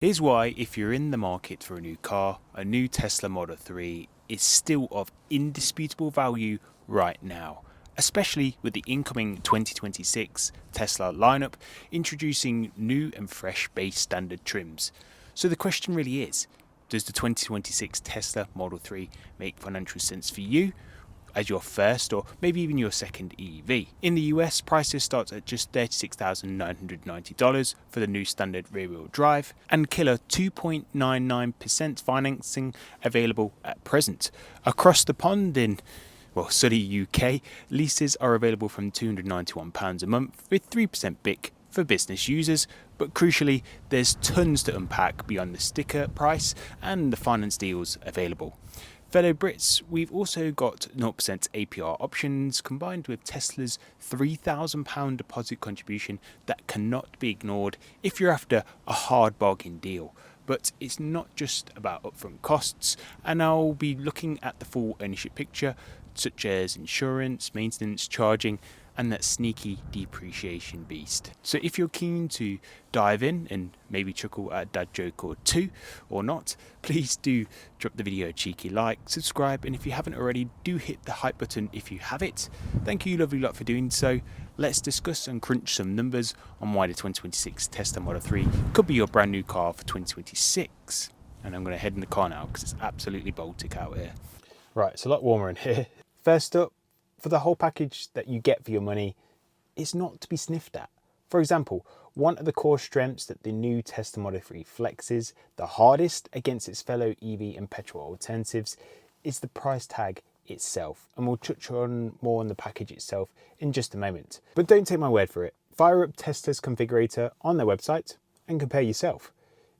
Here's why, if you're in the market for a new car, a new Tesla Model 3 is still of indisputable value right now, especially with the incoming 2026 Tesla lineup introducing new and fresh base standard trims. So the question really is, does the 2026 Tesla Model 3 make financial sense for you as your first or maybe even your second EV? In the US, prices start at just $36,990 for the new standard rear-wheel drive and killer 2.99% financing available at present. Across the pond in sunny UK, leases are available from £291 a month with 3% BIC for business users, but crucially, there's tons to unpack beyond the sticker price and the finance deals available. Fellow Brits, we've also got 0% APR options combined with Tesla's £3,000 deposit contribution that cannot be ignored if you're after a hard bargain deal. But it's not just about upfront costs, and I'll be looking at the full ownership picture, such as insurance, maintenance, charging, and that sneaky depreciation beast. So if you're keen to dive in and maybe chuckle at a dad joke or two or not, please do drop the video a cheeky like, subscribe, and if you haven't already, do hit the hype button if you have it. Thank you lovely lot for doing so. Let's discuss and crunch some numbers on why the 2026 Tesla Model 3 could be your brand new car for 2026. And I'm going to head in the car now because it's absolutely Baltic out here. Right, it's a lot warmer in here. First up, for the whole package that you get for your money, it's not to be sniffed at. For example, one of the core strengths that the new Tesla Model 3 flexes the hardest against its fellow EV and petrol alternatives is the price tag itself. And we'll touch on more on the package itself in just a moment. But don't take my word for it. Fire up Tesla's configurator on their website and compare yourself.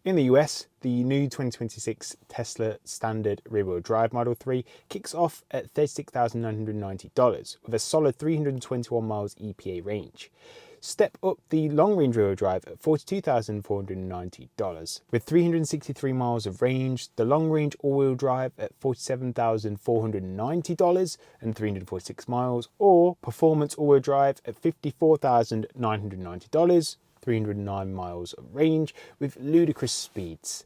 In the US, the new 2026 Tesla standard rear-wheel drive Model 3 kicks off at $36,990 with a solid 321 miles EPA range. Step up the long-range rear-wheel drive at $42,490 with 363 miles of range, the long-range all-wheel drive at $47,490 and 346 miles, or performance all-wheel drive at $54,990. 309 miles of range with ludicrous speeds.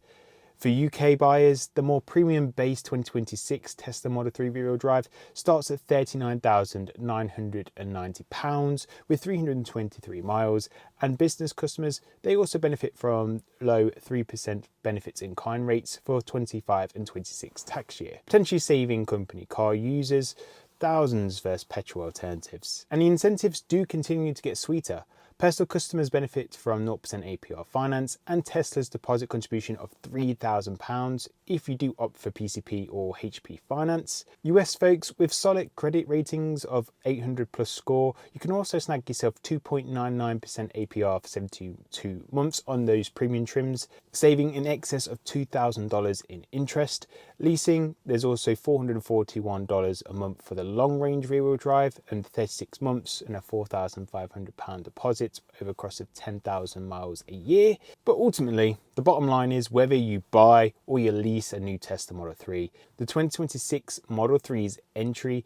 For UK buyers, the more premium base 2026 Tesla Model 3 rear-wheel drive starts at £39,990 with 323 miles, and business customers, they also benefit from low 3% benefits in kind rates for 25 and 26 tax year, potentially saving company car users thousands versus petrol alternatives. And the incentives do continue to get sweeter. Personal customers benefit from 0% APR finance and Tesla's deposit contribution of £3,000 if you do opt for PCP or HP finance. US folks with solid credit ratings of 800 plus score, you can also snag yourself 2.99% APR for 72 months on those premium trims, saving in excess of $2,000 in interest. Leasing, there's also $441 a month for the long range rear wheel drive and 36 months and a £4,500 deposit over a cost of 10,000 miles a year. But ultimately, the bottom line is whether you buy or you lease a new Tesla Model 3, the 2026 Model 3's entry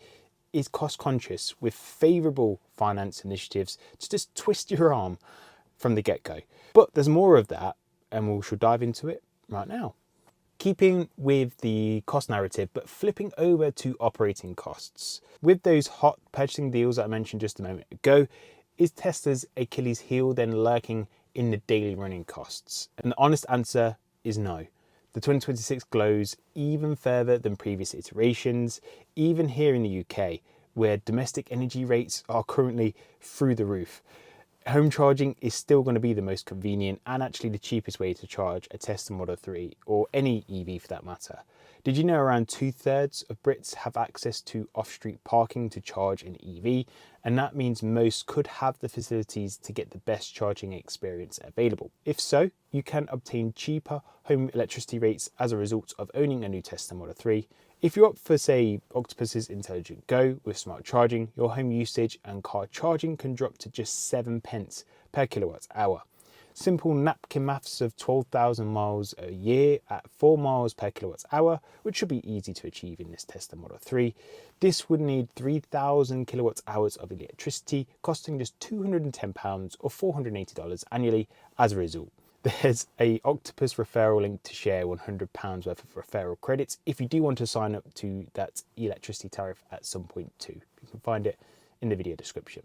is cost conscious with favourable finance initiatives to just twist your arm from the get-go. But there's more of that, and we shall dive into it right now. Keeping with the cost narrative, but flipping over to operating costs. With those hot purchasing deals that I mentioned just a moment ago, is Tesla's Achilles heel then lurking in the daily running costs? And the honest answer is no. The 2026 glows even further than previous iterations, even here in the UK, where domestic energy rates are currently through the roof. Home charging is still going to be the most convenient and actually the cheapest way to charge a Tesla Model 3 or any EV for that matter. Did you know around 2/3 of Brits have access to off-street parking to charge an EV? And that means most could have the facilities to get the best charging experience available. If so, you can obtain cheaper home electricity rates as a result of owning a new Tesla Model 3. If you opt for, say, Octopus's Intelligent Go with smart charging, your home usage and car charging can drop to just 7 pence per kilowatt hour. Simple napkin maths of 12,000 miles a year at 4 miles per kilowatt hour, which should be easy to achieve in this Tesla Model 3. This would need 3,000 kilowatt hours of electricity, costing just £210 or $480 annually as a result. There's a Octopus referral link to share £100 worth of referral credits if you do want to sign up to that electricity tariff at some point too. You can find it in the video description.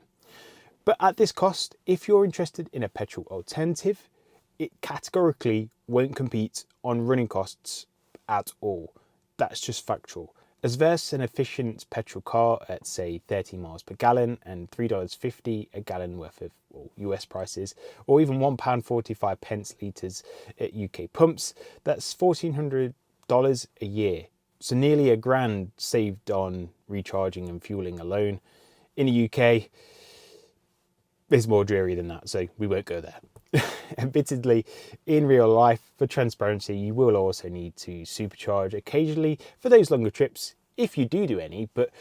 But at this cost, if you're interested in a petrol alternative, it categorically won't compete on running costs at all. That's just factual. As versus an efficient petrol car at say 30 miles per gallon and $3.50 a gallon worth of US prices, or even £1.45 litres at UK pumps, that's $1,400 a year. So nearly £1,000 saved on recharging and fueling alone. In the UK, it's more dreary than that, so we won't go there. Admittedly, in real life, for transparency, you will also need to supercharge occasionally for those longer trips, if you do any, but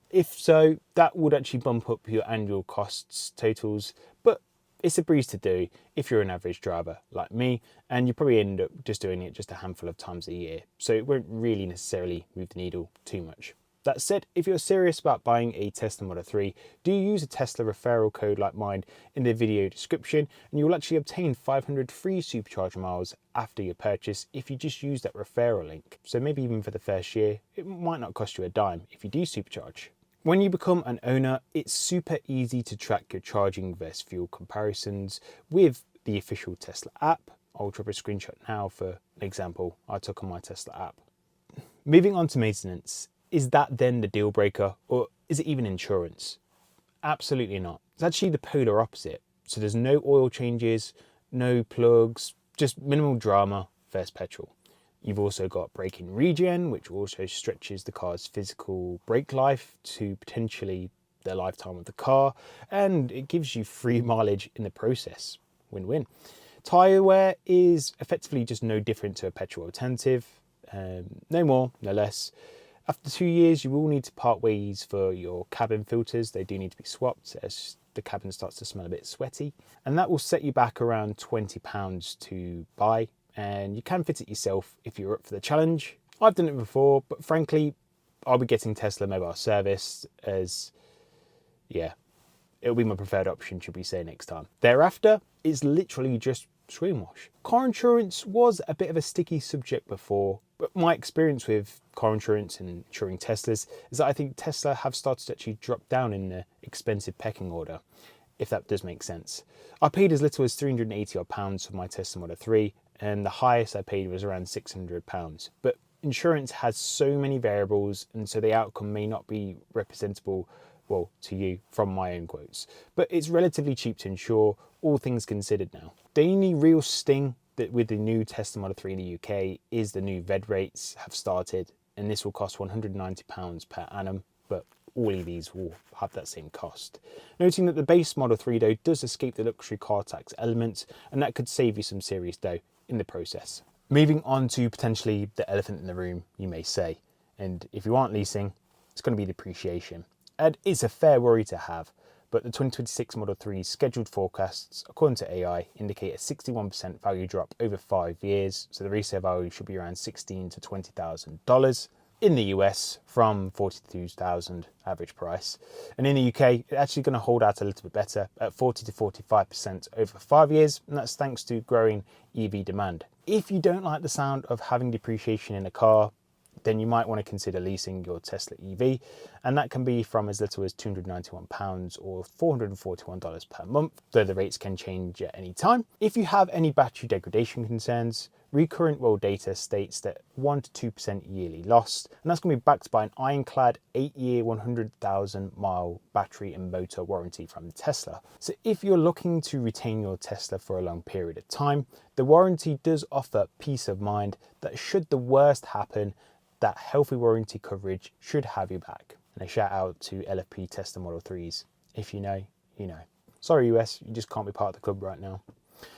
if so, that would actually bump up your annual costs totals, but it's a breeze to do if you're an average driver like me, and you probably end up just doing it just a handful of times a year, so it won't really necessarily move the needle too much. That said, if you're serious about buying a Tesla Model 3, do use a Tesla referral code like mine in the video description, and you will actually obtain 500 free supercharger miles after your purchase if you just use that referral link. So maybe even for the first year, it might not cost you a dime if you do supercharge. When you become an owner, it's super easy to track your charging versus fuel comparisons with the official Tesla app. I'll drop a screenshot now for an example I took on my Tesla app. Moving on to maintenance. Is that then the deal breaker, or is it even insurance? Absolutely not. It's actually the polar opposite. So there's no oil changes, no plugs, just minimal drama versus petrol. You've also got braking regen, which also stretches the car's physical brake life to potentially the lifetime of the car, and it gives you free mileage in the process. Win-win. Tyre wear is effectively just no different to a petrol alternative. No more, no less. After 2 years, you will need to part ways for your cabin filters. They do need to be swapped as the cabin starts to smell a bit sweaty. And that will set you back around £20 to buy. And you can fit it yourself if you're up for the challenge. I've done it before, but frankly, I'll be getting Tesla mobile service as, yeah, it'll be my preferred option, should we say, next time. Thereafter, it's literally just screen wash. Car insurance was a bit of a sticky subject before, but my experience with car insurance and insuring Teslas is that I think Tesla have started to actually drop down in the expensive pecking order, if that does make sense. I paid as little as £380 for my Tesla Model 3, and the highest I paid was around £600. But insurance has so many variables, and so the outcome may not be representable, well, to you from my own quotes. But it's relatively cheap to insure, all things considered now. The only real sting that with the new Tesla Model 3 in the UK is the new VED rates have started, and this will cost £190 per annum, but all EVs will have that same cost. Noting that the base Model 3 though does escape the luxury car tax element, and that could save you some serious dough in the process. Moving on to potentially the elephant in the room, you may say, and if you aren't leasing, it's going to be depreciation. And it's a fair worry to have, but the 2026 Model 3's scheduled forecasts, according to AI, indicate a 61% value drop over 5 years, so the resale value should be around $16,000 to $20,000 in the US from $42,000 average price. And in the UK, it's actually going to hold out a little bit better at 40 to 45% over 5 years, and that's thanks to growing EV demand. If you don't like the sound of having depreciation in a car, then you might want to consider leasing your Tesla EV, and that can be from as little as £291 or $441 per month, though the rates can change at any time. If you have any battery degradation concerns, recurrent world data states that 1 to 2% yearly loss, and that's going to be backed by an ironclad 8-year, 100,000 mile battery and motor warranty from Tesla. So if you're looking to retain your Tesla for a long period of time, the warranty does offer peace of mind that should the worst happen, that healthy warranty coverage should have you back. And a shout out to LFP Tesla Model 3s. If you know, you know. Sorry US, you just can't be part of the club right now.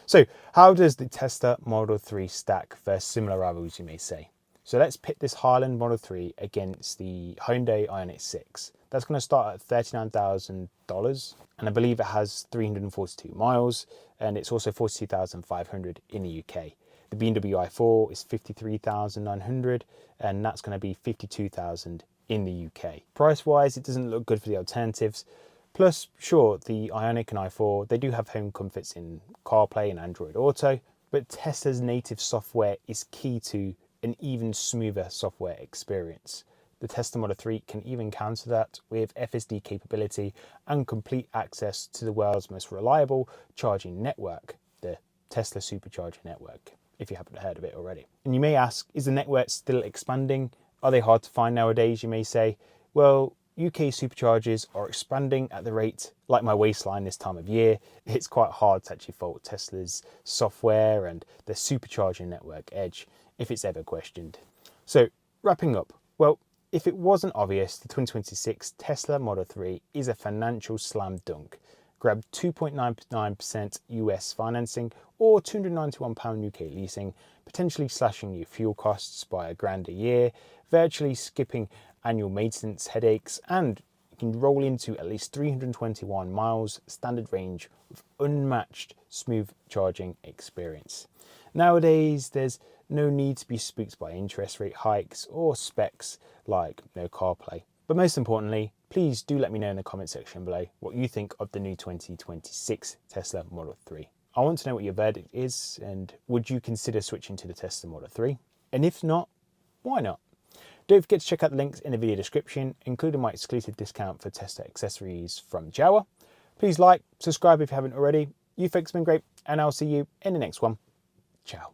So how does the Tesla Model 3 stack versus similar rivals, you may say? So let's pit this Highland Model 3 against the Hyundai Ioniq 6. That's going to start at $39,000, and I believe it has 342 miles, and it's also 42,500 in the UK. The BMW i4 is 53,900, and that's going to be 52,000 in the UK. Price-wise, it doesn't look good for the alternatives. Plus, sure, the Ioniq and i4, they do have home comforts in CarPlay and Android Auto, but Tesla's native software is key to an even smoother software experience. The Tesla Model 3 can even counter that with FSD capability and complete access to the world's most reliable charging network, the Tesla Supercharger network, if you haven't heard of it already. And you may ask, is the network still expanding? Are they hard to find nowadays, you may say? Well, UK superchargers are expanding at the rate like my waistline this time of year. It's quite hard to actually fault Tesla's software and the supercharger network edge if it's ever questioned. So wrapping up, well, if it wasn't obvious, the 2026 Tesla Model 3 is a financial slam dunk. Grab 2.99% US financing or £291 UK leasing, potentially slashing your fuel costs by £1,000 a year, virtually skipping annual maintenance headaches, and you can roll into at least 321 miles standard range with unmatched smooth charging experience. Nowadays, there's no need to be spooked by interest rate hikes or specs like no CarPlay. But most importantly, please do let me know in the comment section below what you think of the new 2026 Tesla Model 3. I want to know what your verdict is, and would you consider switching to the Tesla Model 3? And if not, why not? Don't forget to check out the links in the video description, including my exclusive discount for Tesla accessories from Jawa. Please like, subscribe if you haven't already. You folks have been great, and I'll see you in the next one. Ciao.